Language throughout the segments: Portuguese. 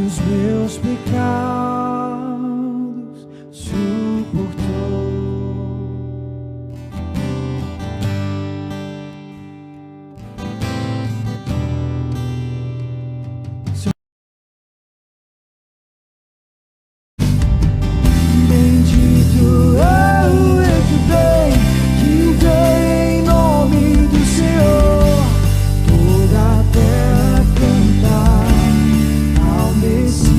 os meus pecados suportou. Bendito é o Rei que vem em nome do Senhor. Toda a terra cantar ao Messias.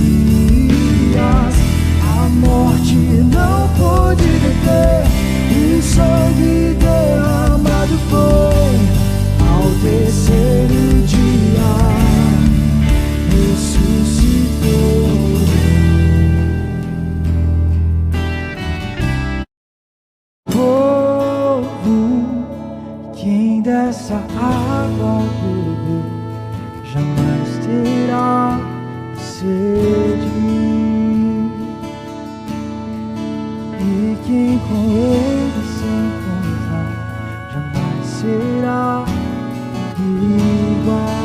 A morte não pôde deter, o sangue derramado foi. Ao terceiro dia ressuscitou. Povo, quem dessa água beber jamais terá sede, e quem com ele se encontrar jamais será igual.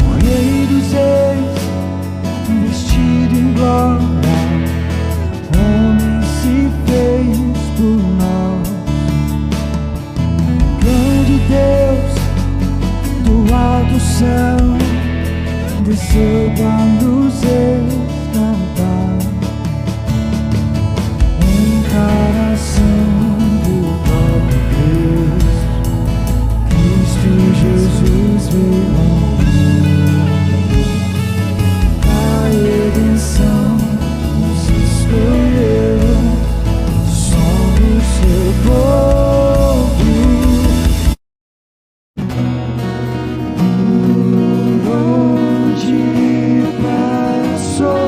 O Rei dos Reis, vestido em glória, homem se fez por nós. Grande Deus do alto céu desceu para nos resgatar. Encarnação do próprio Deus, Cristo Jesus veio. A redenção nos escolheu, somos seu povo. Por onde passou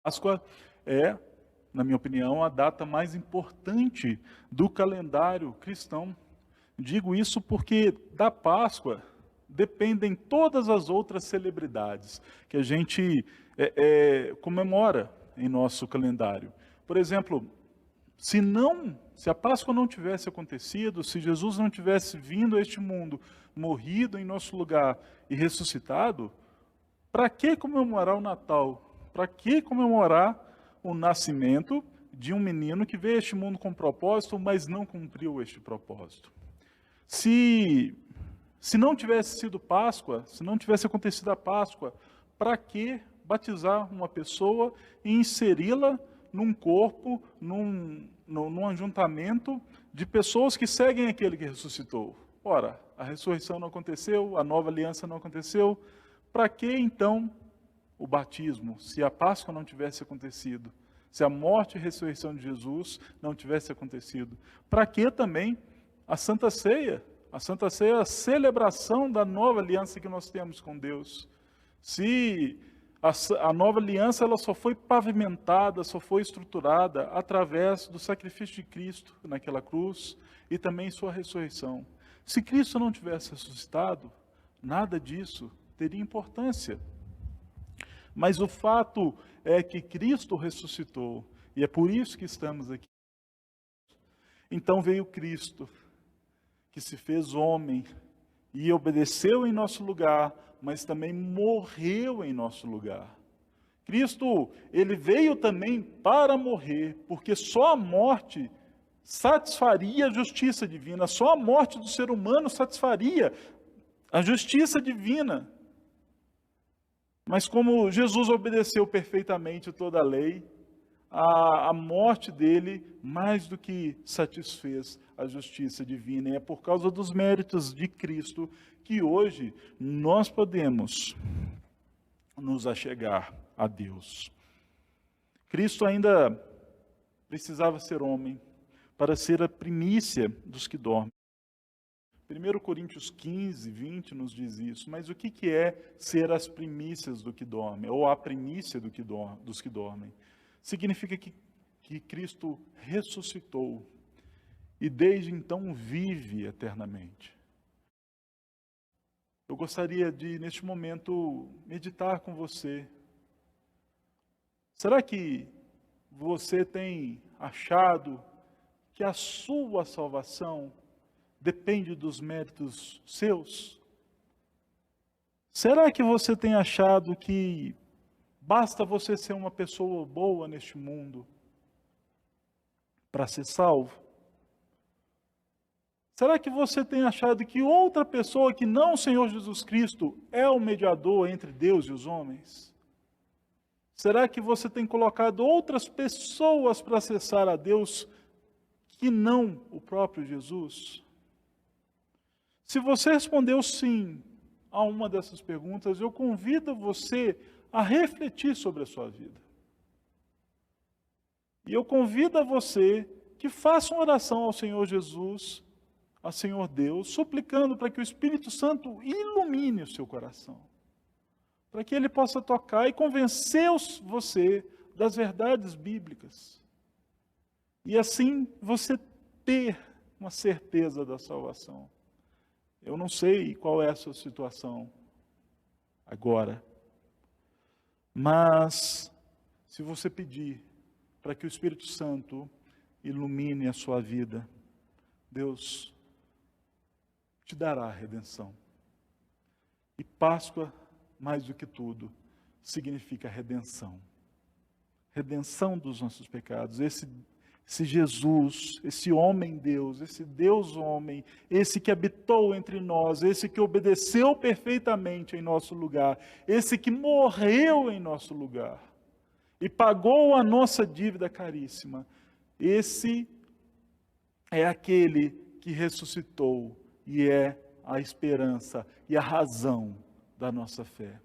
Páscoa é, na minha opinião, a data mais importante do calendário cristão. Digo isso porque da Páscoa dependem todas as outras celebridades que a gente comemora em nosso calendário. Por exemplo, se a Páscoa não tivesse acontecido, se Jesus não tivesse vindo a este mundo, morrido em nosso lugar e ressuscitado, para que comemorar o Natal? Para que comemorar o nascimento de um menino que veio a este mundo com propósito, mas não cumpriu este propósito? Se, se não tivesse sido Páscoa, se não tivesse acontecido a Páscoa, para que batizar uma pessoa e inseri-la num corpo, num ajuntamento de pessoas que seguem aquele que ressuscitou? Ora, a ressurreição não aconteceu, a nova aliança não aconteceu, para que então o batismo, se a Páscoa não tivesse acontecido, se a morte e ressurreição de Jesus não tivesse acontecido? Para que também a Santa Ceia? A Santa Ceia é a celebração da nova aliança que nós temos com Deus. Se a nova aliança ela só foi pavimentada, só foi estruturada através do sacrifício de Cristo naquela cruz e também sua ressurreição. Se Cristo não tivesse ressuscitado, nada disso teria importância. Mas o fato é que Cristo ressuscitou, e é por isso que estamos aqui. Então veio Cristo, que se fez homem e obedeceu em nosso lugar, mas também morreu em nosso lugar. Cristo, ele veio também para morrer, porque só a morte satisfaria a justiça divina, só a morte do ser humano satisfaria a justiça divina. Mas como Jesus obedeceu perfeitamente toda a lei, a morte dele mais do que satisfez a justiça divina. E é por causa dos méritos de Cristo que hoje nós podemos nos achegar a Deus. Cristo ainda precisava ser homem para ser a primícia dos que dormem. 1 Coríntios 15, 20 nos diz isso. Mas o que é ser as primícias do que dorme, ou a primícia dos que dormem? Significa que Cristo ressuscitou e desde então vive eternamente. Eu gostaria de, neste momento, meditar com você. Será que você tem achado que a sua salvação depende dos méritos seus? Será que você tem achado que basta você ser uma pessoa boa neste mundo para ser salvo? Será que você tem achado que outra pessoa que não o Senhor Jesus Cristo é o mediador entre Deus e os homens? Será que você tem colocado outras pessoas para acessar a Deus que não o próprio Jesus? Se você respondeu sim a uma dessas perguntas, eu convido você a refletir sobre a sua vida. E eu convido a você que faça uma oração ao Senhor Jesus, ao Senhor Deus, suplicando para que o Espírito Santo ilumine o seu coração, para que ele possa tocar e convencer você das verdades bíblicas. E assim você ter uma certeza da salvação. Eu não sei qual é a sua situação agora, mas se você pedir para que o Espírito Santo ilumine a sua vida, Deus te dará a redenção. E Páscoa, mais do que tudo, significa redenção. Redenção dos nossos pecados. Esse Jesus, esse homem Deus, esse Deus homem, esse que habitou entre nós, esse que obedeceu perfeitamente em nosso lugar, esse que morreu em nosso lugar e pagou a nossa dívida caríssima, esse é aquele que ressuscitou e é a esperança e a razão da nossa fé.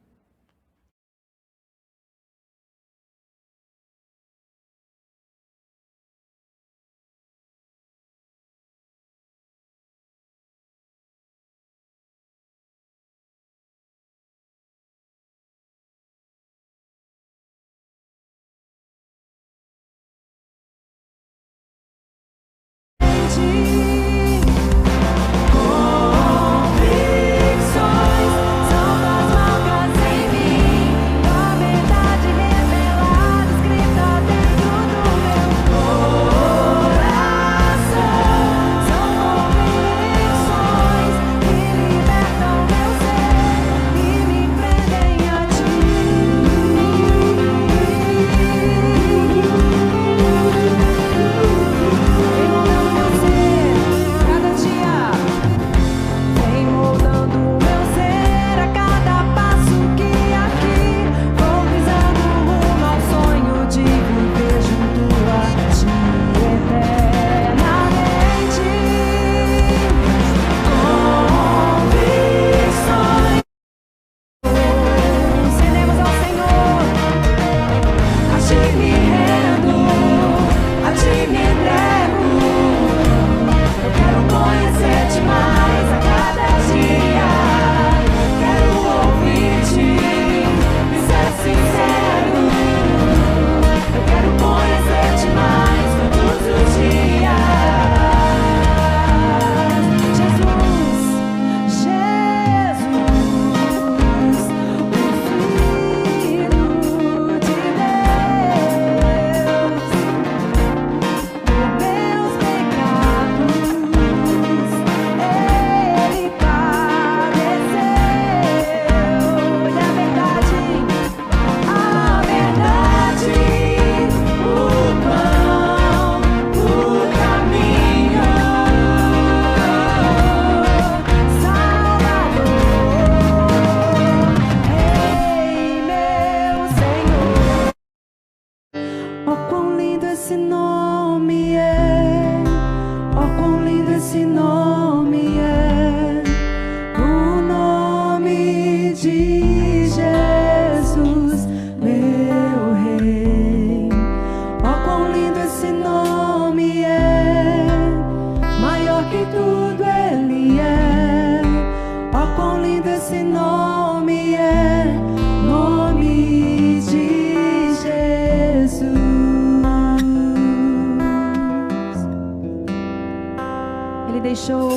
deixou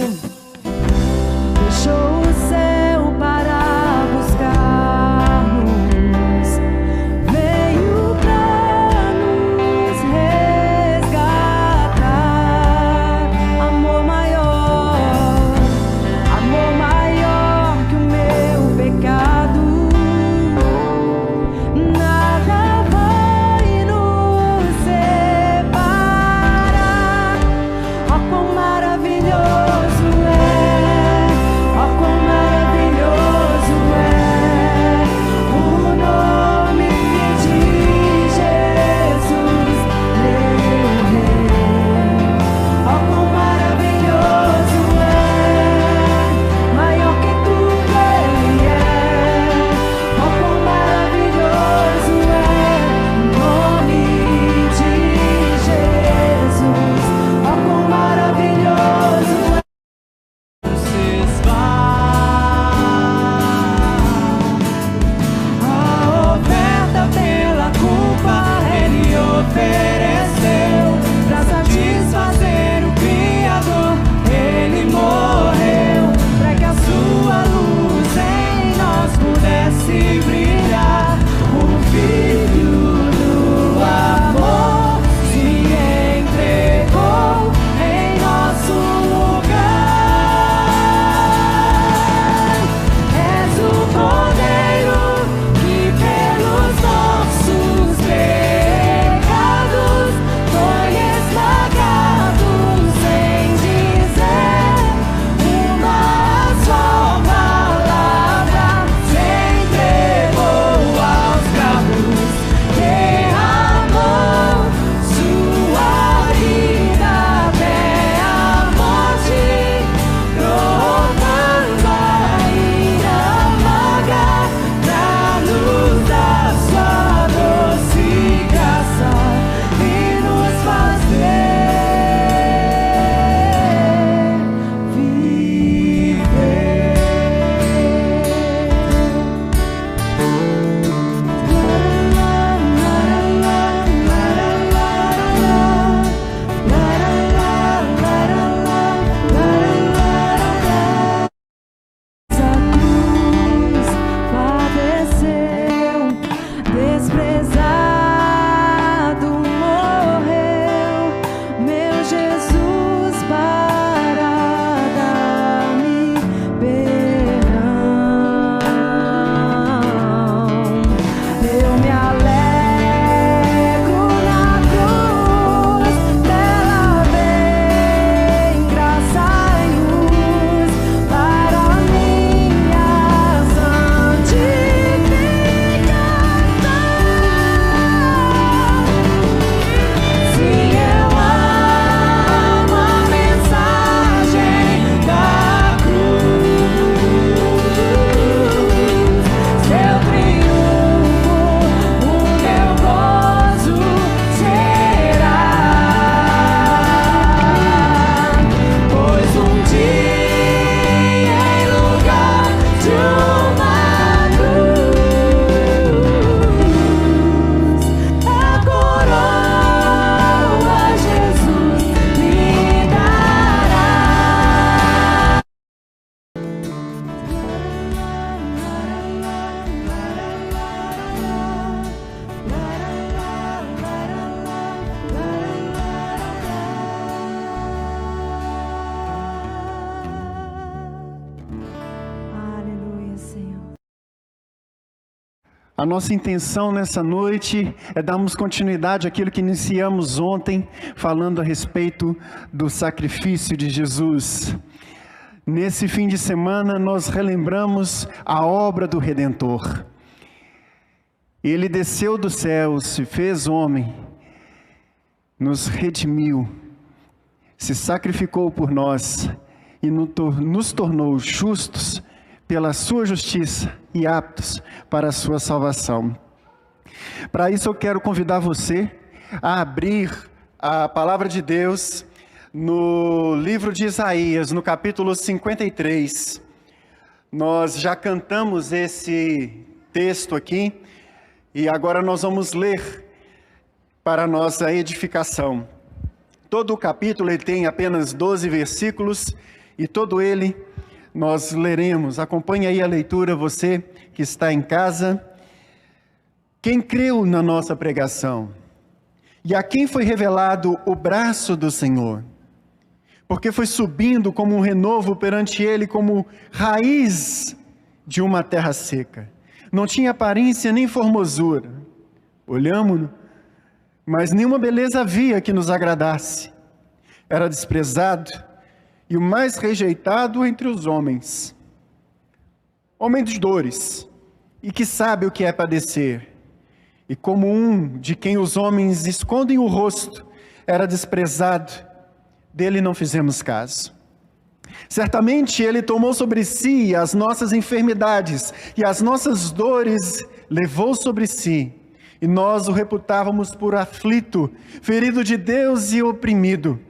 o céu para buscar-nos, veio pra nos resgatar. Amor maior que o meu pecado. Nada vai nos separar. Ó, quão maravilhoso é, ó, quão maravilhoso é o nome de Jesus, meu Rei. Ó, quão maravilhoso é, maior que tudo Ele é. Ó, quão maravilhoso é o nome de Jesus. Ó, quão maravilhoso é. Vocês a oferta pela culpa Ele ofereceu pra satisfazer o Criador. Ele morreu pra que a sua luz em nós pudesse brilhar. O Filho do amor se entregou em nosso lugar. És o Cordeiro que pelos nossos pecados foi esmagado, sem dizer uma só palavra. Se entregou aos cravos, derramou sua vida até a morte, provando a ira amarga pra nos dar sua doce graça e nos fazer Essa cruz padeceu, desprezado morreu, meu Jesus, para dar-me perdão. Eu me alegro na cruz, dela vem graça e luz para minha santificação. Sim, eu amo a mensagem da cruz, seu triunfo, o meu gozo será. Pois um dia, em lugar de uma cruz, a coroa Jesus me dará. Aleluia, Senhor. A nossa intenção nessa noite é darmos continuidade àquilo que iniciamos ontem, falando a respeito do sacrifício de Jesus. Nesse fim de semana, nós relembramos a obra do Redentor. Ele desceu dos céus, se fez homem, nos redimiu, se sacrificou por nós e nos tornou justos pela sua justiça e aptos para a sua salvação. Para isso eu quero convidar você a abrir a palavra de Deus no livro de Isaías, no capítulo 53. Nós já cantamos esse texto aqui e agora nós vamos ler para a nossa edificação. Todo o capítulo ele tem apenas 12 versículos e todo ele nós leremos. Acompanhe aí a leitura, você que está em casa. Quem creu na nossa pregação e a quem foi revelado o braço do Senhor, porque foi subindo como um renovo perante ele, como raiz de uma terra seca. Não tinha aparência nem formosura. Olhamo-no, mas nenhuma beleza havia que nos agradasse. Era desprezado e o mais rejeitado entre os homens. Homem de dores, e que sabe o que é padecer. E como um de quem os homens escondem o rosto, era desprezado, dele não fizemos caso. Certamente ele tomou sobre si as nossas enfermidades e as nossas dores levou sobre si. E nós o reputávamos por aflito, ferido de Deus e oprimido.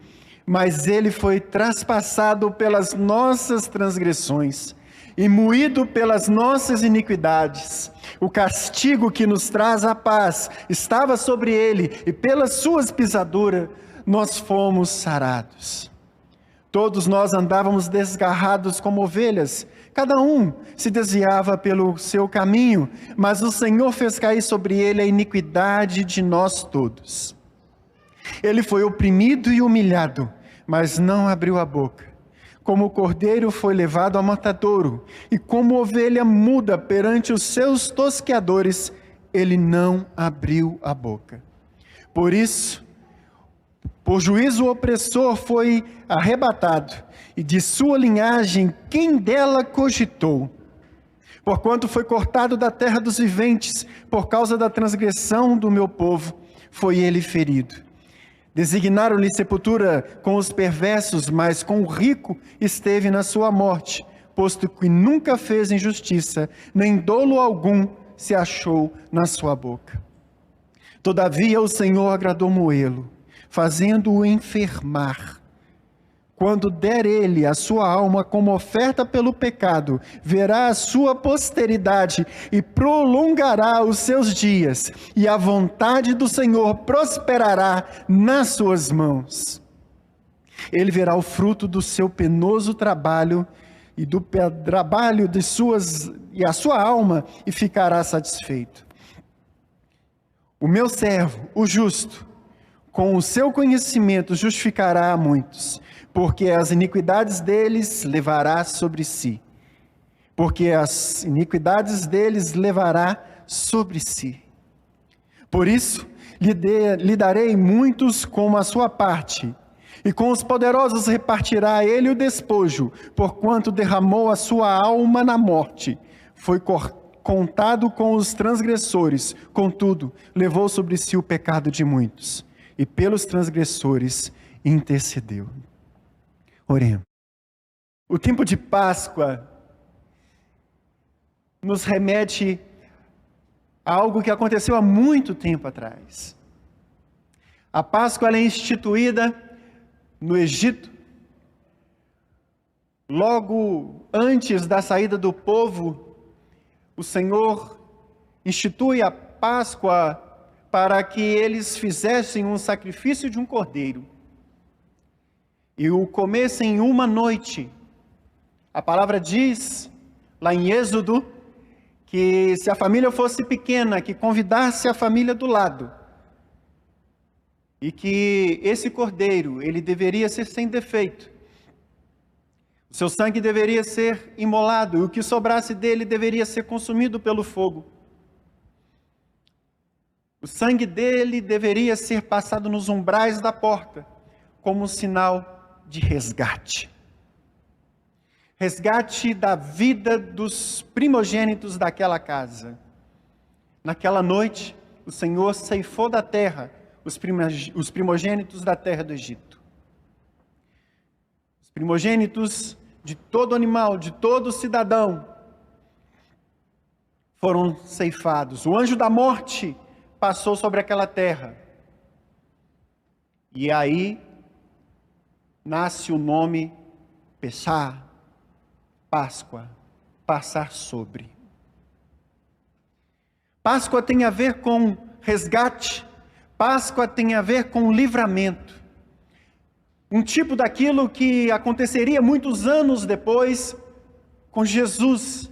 Mas ele foi traspassado pelas nossas transgressões e moído pelas nossas iniquidades. O castigo que nos traz a paz estava sobre ele, e pelas suas pisaduras nós fomos sarados. Todos nós andávamos desgarrados como ovelhas, cada um se desviava pelo seu caminho, mas o Senhor fez cair sobre ele a iniquidade de nós todos. Ele foi oprimido e humilhado, mas não abriu a boca. Como o cordeiro foi levado ao matadouro, e como ovelha muda perante os seus tosqueadores, ele não abriu a boca. Por isso, por juízo o opressor foi arrebatado, e de sua linhagem quem dela cogitou? Porquanto foi cortado da terra dos viventes, por causa da transgressão do meu povo, foi ele ferido. Designaram-lhe sepultura com os perversos, mas com o rico esteve na sua morte, posto que nunca fez injustiça, nem dolo algum se achou na sua boca. Todavia o Senhor agradou moê-lo, fazendo-o enfermar. Quando der ele a sua alma como oferta pelo pecado, verá a sua posteridade e prolongará os seus dias, e a vontade do Senhor prosperará nas suas mãos. Ele verá o fruto do seu penoso trabalho e do trabalho de a sua alma, e ficará satisfeito. O meu servo, o justo, com o seu conhecimento justificará a muitos, porque as iniquidades deles levará sobre si. Porque as iniquidades deles levará sobre si. Por isso, lhe darei muitos como a sua parte, e com os poderosos repartirá ele o despojo, porquanto derramou a sua alma na morte. Foi contado com os transgressores, contudo, levou sobre si o pecado de muitos, e pelos transgressores intercedeu. Oremos. O tempo de Páscoa nos remete a algo que aconteceu há muito tempo atrás. A Páscoa ela é instituída no Egito, logo antes da saída do povo. O Senhor institui a Páscoa para que eles fizessem um sacrifício de um cordeiro e o comessem em uma noite. A palavra diz, lá em Êxodo, que se a família fosse pequena, que convidasse a família do lado, e que esse cordeiro, ele deveria ser sem defeito. O seu sangue deveria ser imolado, e o que sobrasse dele deveria ser consumido pelo fogo. O sangue dele deveria ser passado nos umbrais da porta, como um sinal de resgate. Resgate da vida dos primogênitos daquela casa. Naquela noite, o Senhor ceifou da terra os primogênitos da terra do Egito. Os primogênitos de todo animal, de todo cidadão, foram ceifados. O anjo da morte passou sobre aquela terra. E aí nasce o nome Pessah, Páscoa, passar sobre. Páscoa tem a ver com resgate, Páscoa tem a ver com livramento. um tipo daquilo que aconteceria muitos anos depois com Jesus,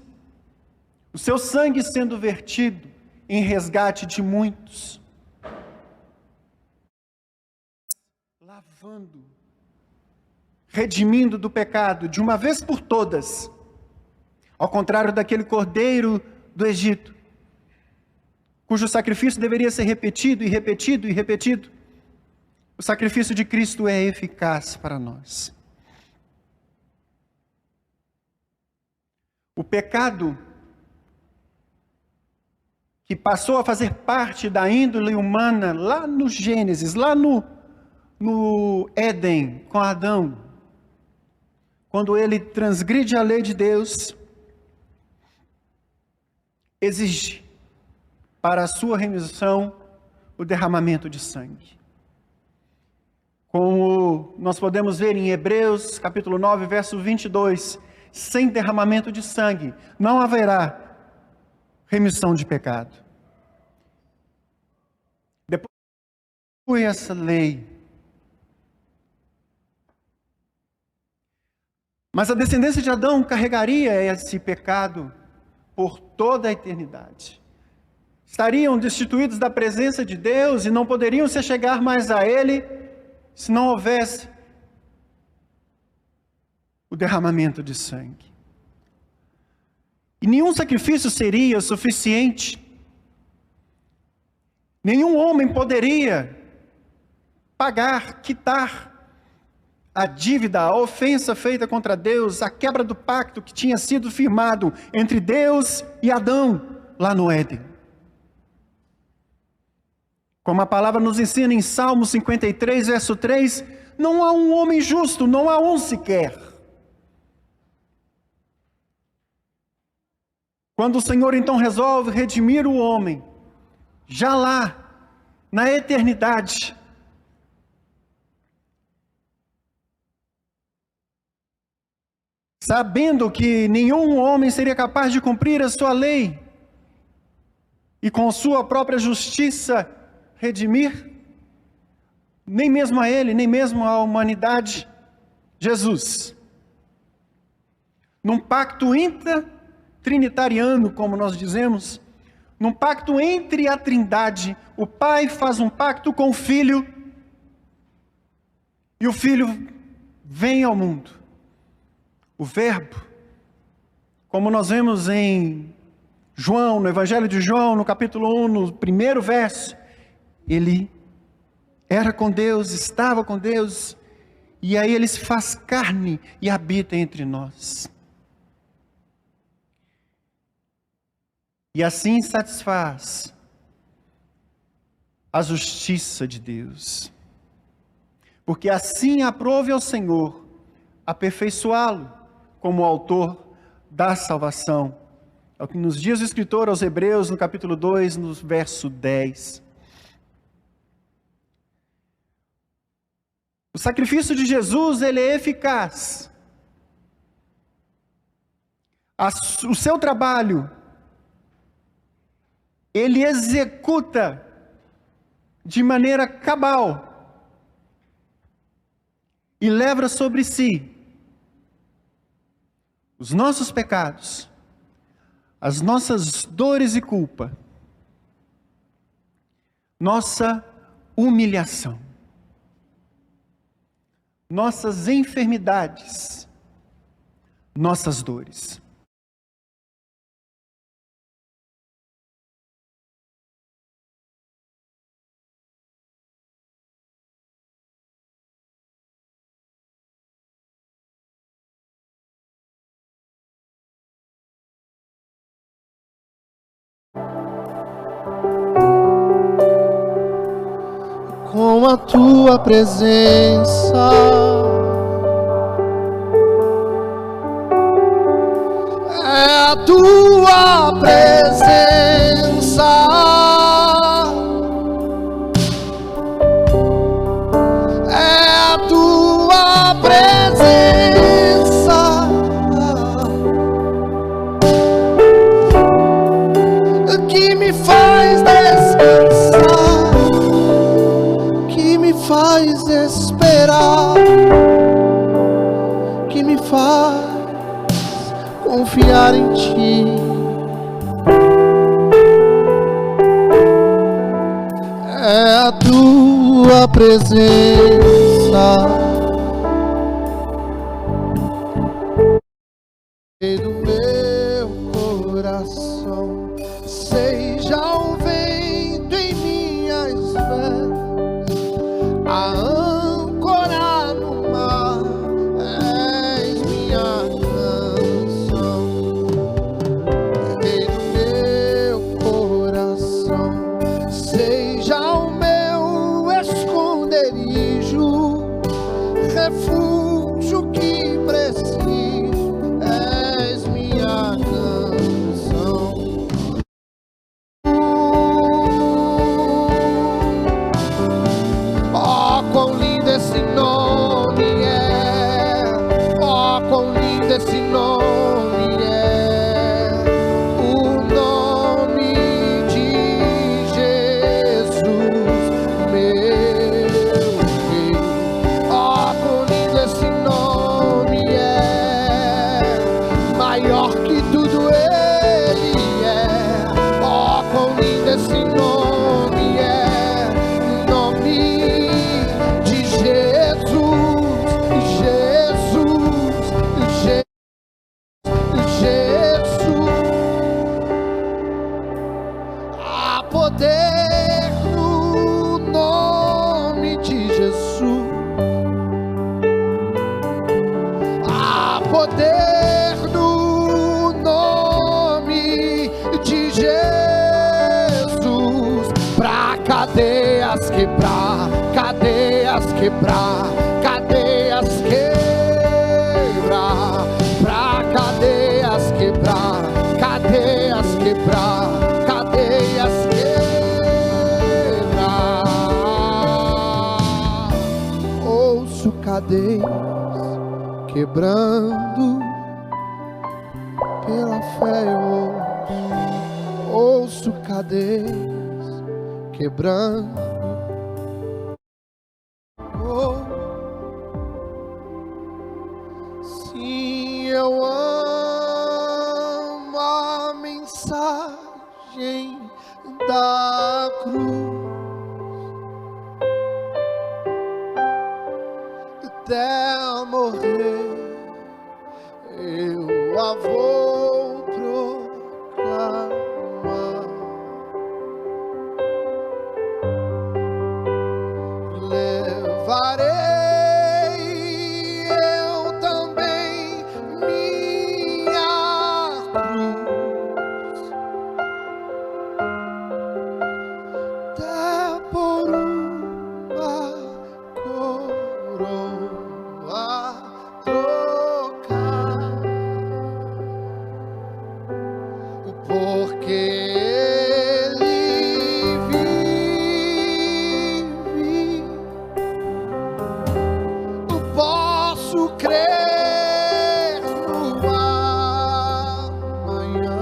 o seu sangue sendo vertido em resgate de muitos, lavando, redimindo do pecado de uma vez por todas, ao contrário daquele cordeiro do Egito, cujo sacrifício deveria ser repetido e repetido e repetido. O sacrifício de Cristo é eficaz para nós. O pecado que passou a fazer parte da índole humana lá no Gênesis, lá no Éden, com Adão, quando ele transgride a lei de Deus, exige para a sua remissão o derramamento de sangue. Como nós podemos ver em Hebreus, capítulo 9, verso 22, sem derramamento de sangue não haverá remissão de pecado. Depois foi essa lei. Mas a descendência de Adão carregaria esse pecado por toda a eternidade. Estariam destituídos da presença de Deus e não poderiam se chegar mais a Ele se não houvesse o derramamento de sangue. E nenhum sacrifício seria suficiente. Nenhum homem poderia pagar, quitar a dívida, a ofensa feita contra Deus, a quebra do pacto que tinha sido firmado entre Deus e Adão lá no Éden. Como a palavra nos ensina em Salmo 53, verso 3, não há um homem justo, não há um sequer. Quando o Senhor então resolve redimir o homem, já lá, na eternidade, sabendo que nenhum homem seria capaz de cumprir a sua lei, e com sua própria justiça redimir, nem mesmo a ele, nem mesmo a humanidade, Jesus, num pacto intratrinitariano, como nós dizemos, num pacto entre a Trindade, o Pai faz um pacto com o Filho, e o Filho vem ao mundo. O Verbo, como nós vemos em João, no Evangelho de João, no capítulo 1, no primeiro verso, ele era com Deus, estava com Deus, e aí ele se faz carne e habita entre nós. E assim satisfaz a justiça de Deus. Porque assim aprove ao Senhor aperfeiçoá-lo como autor da salvação. É o que nos diz o escritor aos Hebreus, no capítulo 2, no verso 10. O sacrifício de Jesus, ele é eficaz. O seu trabalho, ele executa de maneira cabal e leva sobre si os nossos pecados, as nossas dores e culpa, nossa humilhação, nossas enfermidades, nossas dores. Com a tua presença, é a tua presença, é a tua presença que me faz descansar, faz esperar. confiar em Ti. É a Tua presença do meu coração, seja o vento em minhas velas, a âncora no mar, és minha canção. Rei do meu coração, seja o meu esconderijo, refúgio que preciso. Esse nome é o nome de Jesus, meu Rei. Oh, quão lindo esse nome é, maior que tudo Ele é. Oh, quão lindo esse nome é, o nome de Jesus, Jesus, Jesus. Há poder no nome de Jesus, há poder no nome de Jesus, pra cadeias quebrar, cadeias quebrar, cadeias quebrar, pra cadeias quebrar, cadeias quebrar, cadeias quebrar. Ouço cadeias quebrando, pela fé eu ouço cadeias quebrando. Sim, eu amo a mensagem da cruz, até morrer eu a vou proclamar. Levarei eu também minha cruz, até por uma coroa trocar, porque Ele vive. Posso crer no amanhã,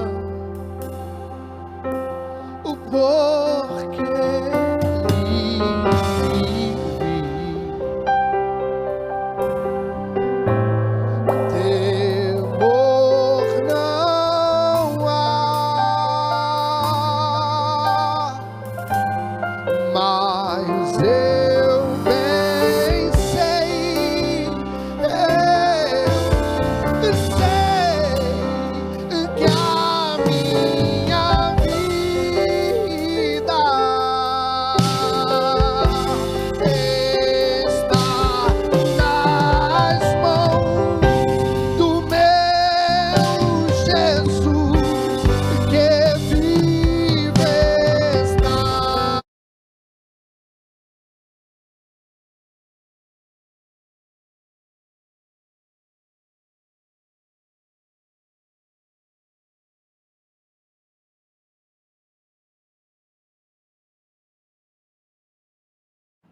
porque Ele vive. Temor não há, mas eu bem sei, eu sei que a minha vida está nas mãos do meu Jesus, que vive está.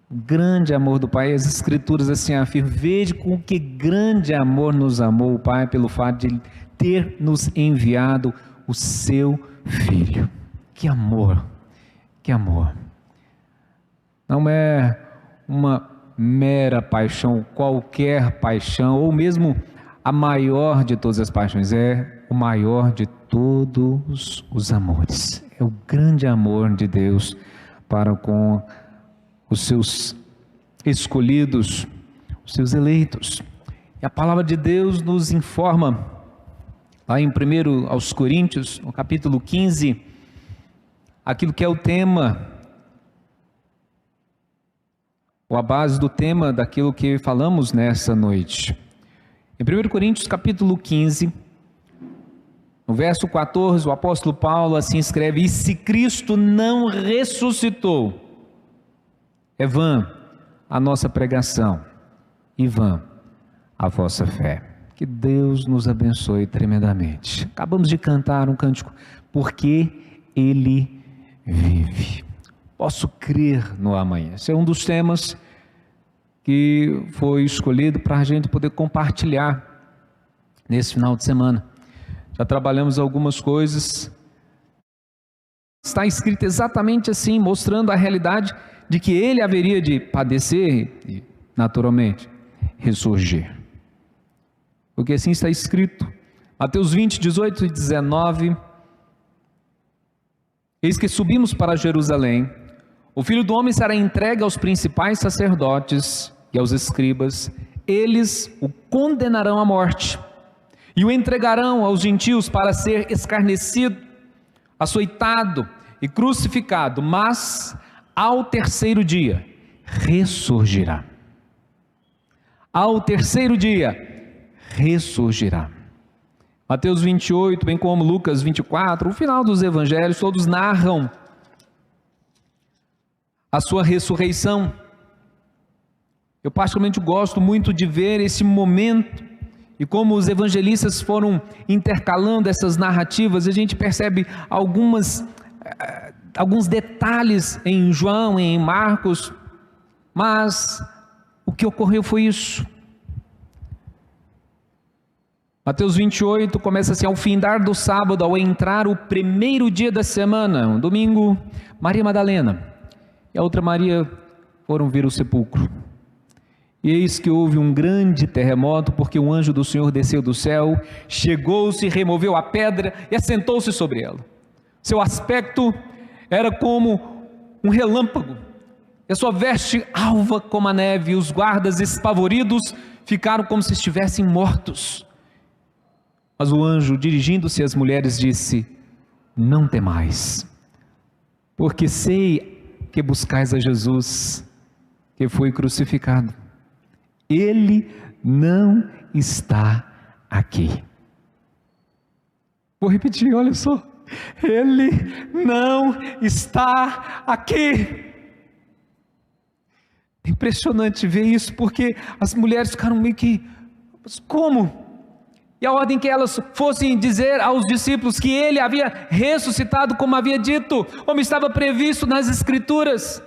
Grande amor do Pai, as Escrituras assim afirmam: veja com que grande amor nos amou o Pai, pelo fato de Ele ter nos enviado o seu Filho. Que amor, que amor. Não é uma mera paixão, qualquer paixão, ou mesmo a maior de todas as paixões, é o maior de todos os amores. É o grande amor de Deus para com os seus escolhidos, os seus eleitos. E a palavra de Deus nos informa, lá em 1 aos Coríntios, no capítulo 15, aquilo que é o tema, ou a base do tema daquilo que falamos nessa noite. Em 1 Coríntios capítulo 15, no verso 14, o apóstolo Paulo assim escreve: e se Cristo não ressuscitou, é vã a nossa pregação e vã a vossa fé. Que Deus nos abençoe tremendamente. Acabamos de cantar um cântico, porque Ele vive. Posso crer no amanhã. Esse é um dos temas que foi escolhido para a gente poder compartilhar nesse final de semana. Já trabalhamos algumas coisas. Está escrito exatamente assim, mostrando a realidade de que Ele haveria de padecer e, naturalmente, ressurgir. Porque assim está escrito. Mateus 20, 18 e 19. Eis que subimos para Jerusalém. O Filho do Homem será entregue aos principais sacerdotes e aos escribas. Eles o condenarão à morte e o entregarão aos gentios para ser escarnecido, açoitado e crucificado, mas ao terceiro dia ressurgirá. Ao terceiro dia ressurgirá. Mateus 28, bem como Lucas 24, o final dos evangelhos, todos narram a sua ressurreição. Eu particularmente gosto muito de ver esse momento e como os evangelistas foram intercalando essas narrativas. A gente percebe alguns detalhes em João, em Marcos, mas o que ocorreu foi isso. Mateus 28 começa assim: ao findar do sábado, ao entrar o primeiro dia da semana, um domingo, Maria Madalena e a outra Maria foram ver o sepulcro. E eis que houve um grande terremoto, porque o anjo do Senhor desceu do céu, chegou-se, removeu a pedra e assentou-se sobre ela. Seu aspecto era como um relâmpago, e a sua veste alva como a neve, e os guardas espavoridos ficaram como se estivessem mortos. Mas o anjo, dirigindo-se às mulheres, disse: não temais, porque sei que buscais a Jesus, que foi crucificado. Ele não está aqui. Vou repetir, olha só. Ele não está aqui. É impressionante ver isso, porque as mulheres ficaram meio que: mas como? E a ordem que elas fossem dizer aos discípulos que ele havia ressuscitado, como havia dito, como estava previsto nas Escrituras.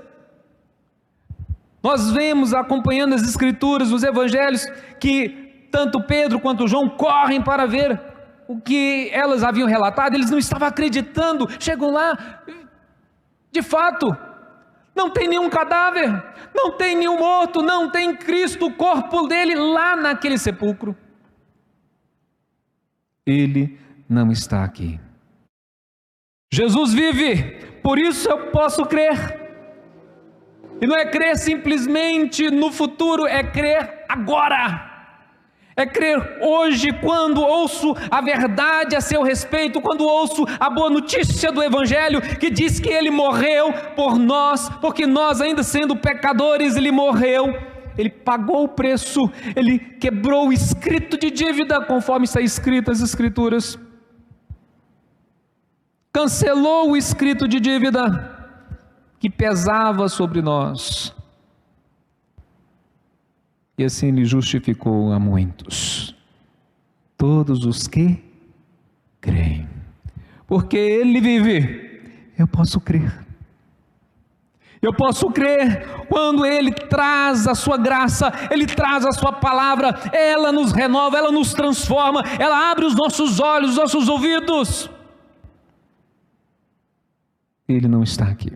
Nós vemos, acompanhando as Escrituras, os Evangelhos, que tanto Pedro quanto João correm para ver o que elas haviam relatado. Eles não estavam acreditando. Chegam lá, de fato, não tem nenhum cadáver, não tem nenhum morto, não tem Cristo, o corpo dele lá naquele sepulcro. Ele não está aqui. Jesus vive, por isso eu posso crer. E não é crer simplesmente no futuro, é crer agora. É crer hoje, quando ouço a verdade a seu respeito, quando ouço a boa notícia do Evangelho, que diz que Ele morreu por nós, porque nós, ainda sendo pecadores, Ele morreu. Ele pagou o preço, Ele quebrou o escrito de dívida, conforme está escrito nas Escrituras. Cancelou o escrito de dívida que pesava sobre nós. E assim Ele justificou a muitos, todos os que creem. Porque Ele vive, eu posso crer. Eu posso crer quando Ele traz a sua graça, Ele traz a sua palavra, ela nos renova, ela nos transforma, ela abre os nossos olhos, os nossos ouvidos. Ele não está aqui.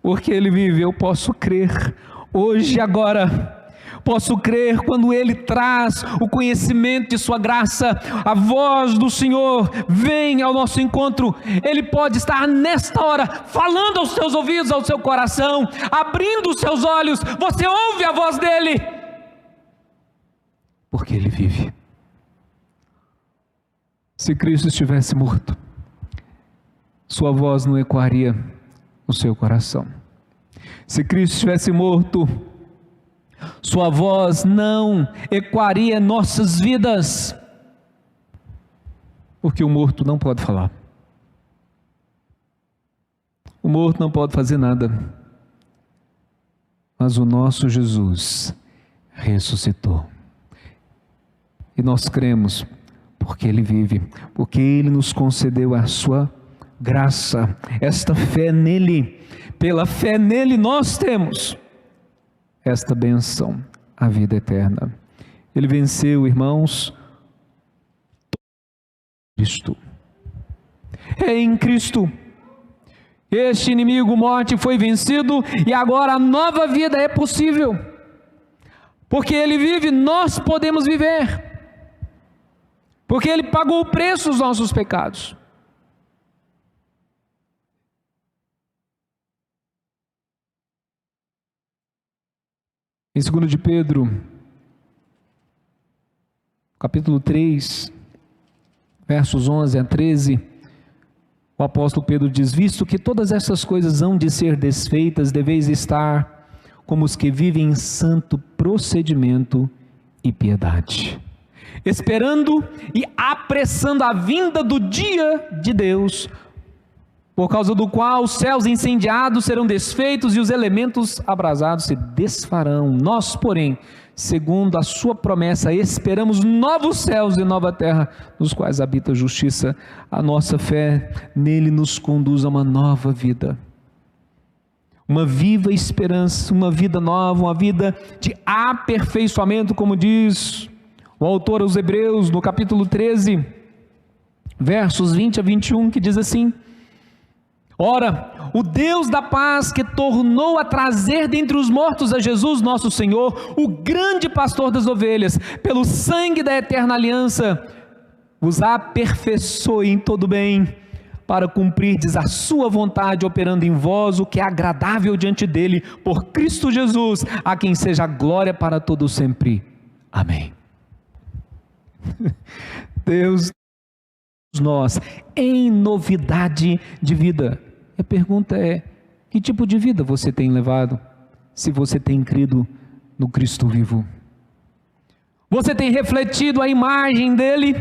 Porque Ele vive, eu posso crer, hoje e agora, Posso crer quando Ele traz o conhecimento de sua graça, a voz do Senhor vem ao nosso encontro. Ele pode estar nesta hora falando aos seus ouvidos, ao seu coração, abrindo os seus olhos. Você ouve a voz dEle, porque Ele vive. Se Cristo estivesse morto, sua voz não ecoaria no seu coração. Se Cristo estivesse morto, sua voz não ecoaria em nossas vidas, porque o morto não pode falar. O morto não pode fazer nada, mas o nosso Jesus ressuscitou. E nós cremos, porque Ele vive, porque Ele nos concedeu a sua graça, esta fé nele. Pela fé nele nós temos esta bênção, a vida eterna. Ele venceu, irmãos, Cristo. É em Cristo. Este inimigo, morte, foi vencido e agora a nova vida é possível. Porque Ele vive, nós podemos viver. Porque Ele pagou o preço dos nossos pecados. Em 2 de Pedro, capítulo 3, versos 11 a 13, o apóstolo Pedro diz: visto que todas essas coisas hão de ser desfeitas, deveis estar como os que vivem em santo procedimento e piedade, esperando e apressando a vinda do dia de Deus, por causa do qual os céus incendiados serão desfeitos e os elementos abrasados se desfarão. Nós, porém, segundo a sua promessa, esperamos novos céus e nova terra, nos quais habita a justiça. A nossa fé nele nos conduz a uma nova vida, uma viva esperança, uma vida nova, uma vida de aperfeiçoamento, como diz o autor aos Hebreus, no capítulo 13, versos 20 a 21, que diz assim: ora, o Deus da paz, que tornou a trazer dentre os mortos a Jesus nosso Senhor, o grande pastor das ovelhas, pelo sangue da eterna aliança, vos aperfeiçoe em todo bem, para cumprirdes a sua vontade, operando em vós o que é agradável diante dele, por Cristo Jesus, a quem seja a glória para todo sempre. Amém. Deus, nós, em novidade de vida. A pergunta é: que tipo de vida você tem levado? Se você tem crido no Cristo vivo, você tem refletido a imagem dele?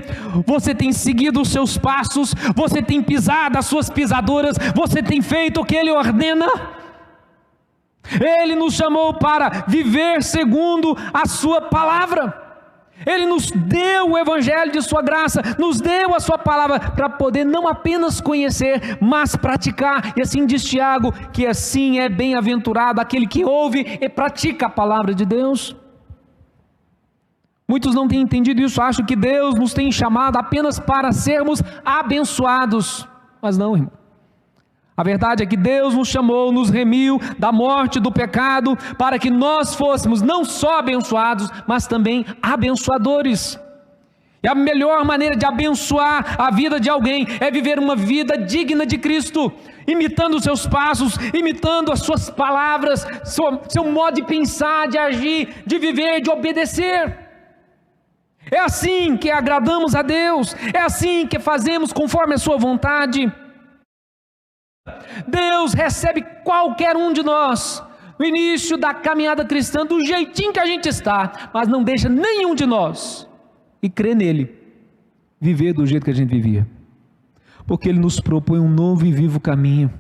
Você tem seguido os seus passos? Você tem pisado as suas pisaduras? Você tem feito o que ele ordena? Ele nos chamou para viver segundo a sua palavra. Ele nos deu o evangelho de sua graça, nos deu a sua palavra para poder não apenas conhecer, mas praticar. E assim diz Tiago, que assim é bem-aventurado aquele que ouve e pratica a palavra de Deus. Muitos não têm entendido isso, acham que Deus nos tem chamado apenas para sermos abençoados, mas não, irmão. A verdade é que Deus nos chamou, nos remiu da morte, do pecado, para que nós fôssemos não só abençoados, mas também abençoadores. E a melhor maneira de abençoar a vida de alguém é viver uma vida digna de Cristo, imitando os seus passos, imitando as suas palavras, seu modo de pensar, de agir, de viver, de obedecer. É assim que agradamos a Deus, é assim que fazemos conforme a sua vontade. Deus recebe qualquer um de nós no início da caminhada cristã do jeitinho que a gente está, mas não deixa nenhum de nós e crê nele viver do jeito que a gente vivia, porque ele nos propõe um novo e vivo caminho,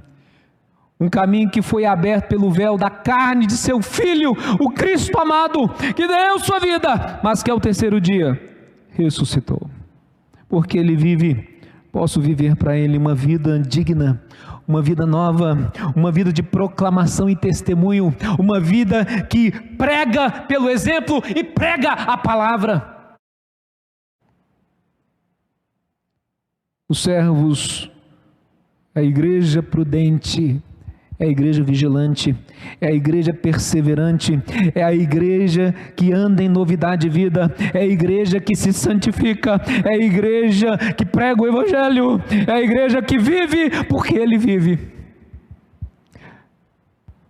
um caminho que foi aberto pelo véu da carne de seu Filho, o Cristo amado, que deu sua vida, mas que ao terceiro dia ressuscitou. Porque ele vive, posso viver para ele uma vida digna, uma vida nova, uma vida de proclamação e testemunho, uma vida que prega pelo exemplo e prega a palavra. Os servos, a igreja prudente, É a igreja vigilante, é a igreja perseverante, é a igreja que anda em novidade de vida, é a igreja que se santifica, é a igreja que prega o evangelho, é a igreja que vive porque ele vive.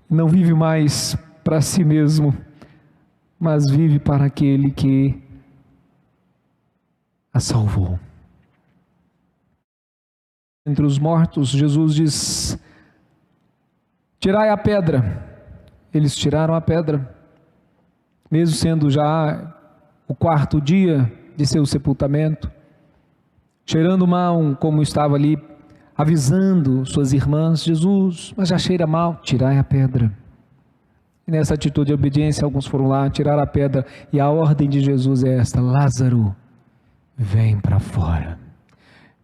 Não vive mais para si mesmo, mas vive para aquele que a salvou. Entre os mortos, Jesus diz: tirai a pedra. Eles tiraram a pedra, mesmo sendo já o 4º dia de seu sepultamento, cheirando mal, como estava ali avisando suas irmãs: Jesus, mas já cheira mal, tirai a pedra. E nessa atitude de obediência, alguns foram lá, tiraram a pedra, e a ordem de Jesus é esta: Lázaro, vem para fora.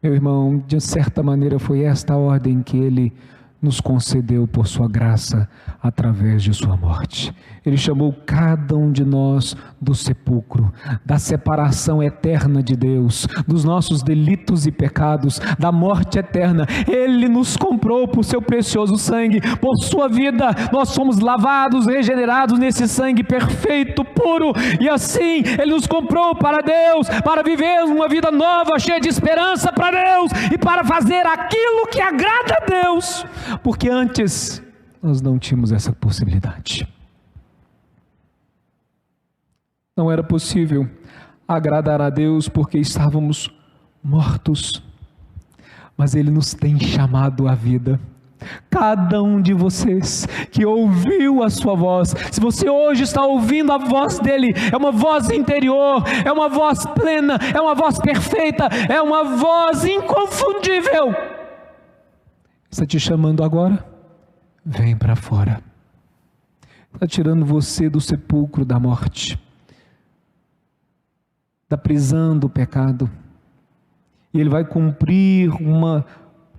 Meu irmão, de certa maneira foi esta a ordem que ele nos concedeu por sua graça através de sua morte. Ele chamou cada um de nós do sepulcro, da separação eterna de Deus, dos nossos delitos e pecados, da morte eterna. Ele nos comprou por seu precioso sangue, por sua vida. Nós somos lavados, regenerados nesse sangue perfeito, puro, e assim Ele nos comprou para Deus, para viver uma vida nova, cheia de esperança para Deus e para fazer aquilo que agrada a Deus, porque antes nós não tínhamos essa possibilidade. Não era possível agradar a Deus porque estávamos mortos, mas Ele nos tem chamado à vida. Cada um de vocês que ouviu a sua voz, se você hoje está ouvindo a voz dEle, é uma voz interior, é uma voz plena, é uma voz perfeita, é uma voz inconfundível. Está te chamando agora? Vem para fora. Está tirando você do sepulcro da morte, da prisão do pecado, e Ele vai cumprir uma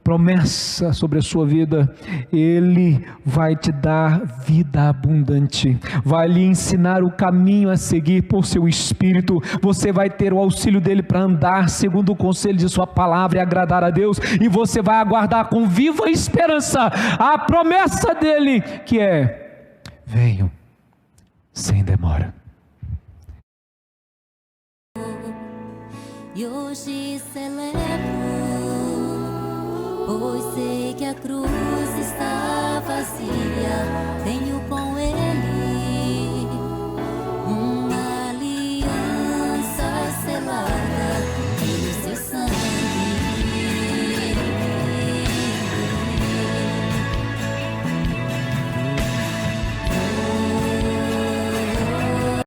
promessa sobre a sua vida. Ele vai te dar vida abundante, vai lhe ensinar o caminho a seguir por seu Espírito. Você vai ter o auxílio dele para andar segundo o conselho de sua palavra e agradar a Deus, e você vai aguardar com viva esperança a promessa dele, que é: venho sem demora. E hoje celebro, pois sei que a cruz está vazia. Tenho com Ele